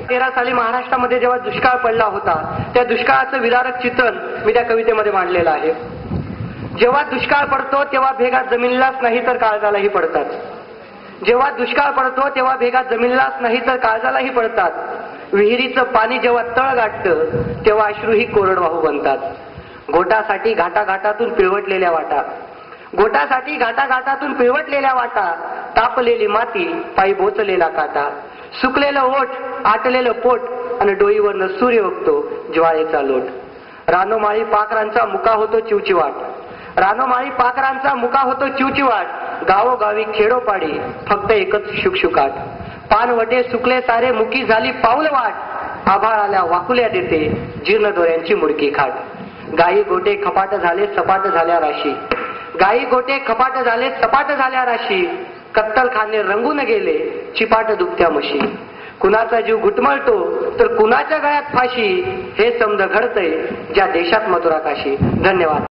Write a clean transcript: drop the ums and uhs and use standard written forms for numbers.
13 साली महाराष्ट्रामध्ये जेव्हा दुष्काळ पडला होता, त्या दुष्काळाचं विदारक चित्रण मी त्या कवितेमध्ये मांडलेलं आहे. जेव्हा दुष्काळ पडतो तेव्हा भेगा जमिनीलाच नाही तर काळजालाही पडतात. जेव्हा दुष्काळ पडतो तेव्हा भेगा जमिनीलाच नाही तर काळजालाही पडतात. विहिरीचं पाणी जेव्हा तळ गाठतं तेव्हा अश्रूही कोरडवाहू बनतात. घोटासाठी घाटाघाटातून पिळवटलेल्या वाटा, घोटासाठी घाटाघाटातून पिळवटलेल्या वाटा, तापलेली माती पायी बोचलेला काटा, सुकलेलं ओठ, आटलेलं पोट आणि डोईवरनं सूर्य उगतो ज्वाळेचा लोट. रानोमाळी पाखरांचा मुका होतो चिवचिवाट, रानोमाळी पाखरांचा मुका होतो चिवचिवाट. गावोगावी खेडोपाडी फक्त एकच शुकशुकाट. पानवटे सुकले सारे मुकी झाली पाऊल वाट. आभाळाल्या वाकुल्या देते जीर्ण दोऱ्यांची मुडकी खाट. गाई गोटे खपाट झाले सपाट झाल्या राशी, गाई गोटे खपाट झाले सपाट झाल्या राशी. कत्तलखाने रंगून गेले चिपाट दुभत्या म्हशी. कुणाचा जीव घुटमळतो तर कुणाच्या गळ्यात फाशी. हे समज घडतंय ज्या देशात मथुरा काशी. धन्यवाद.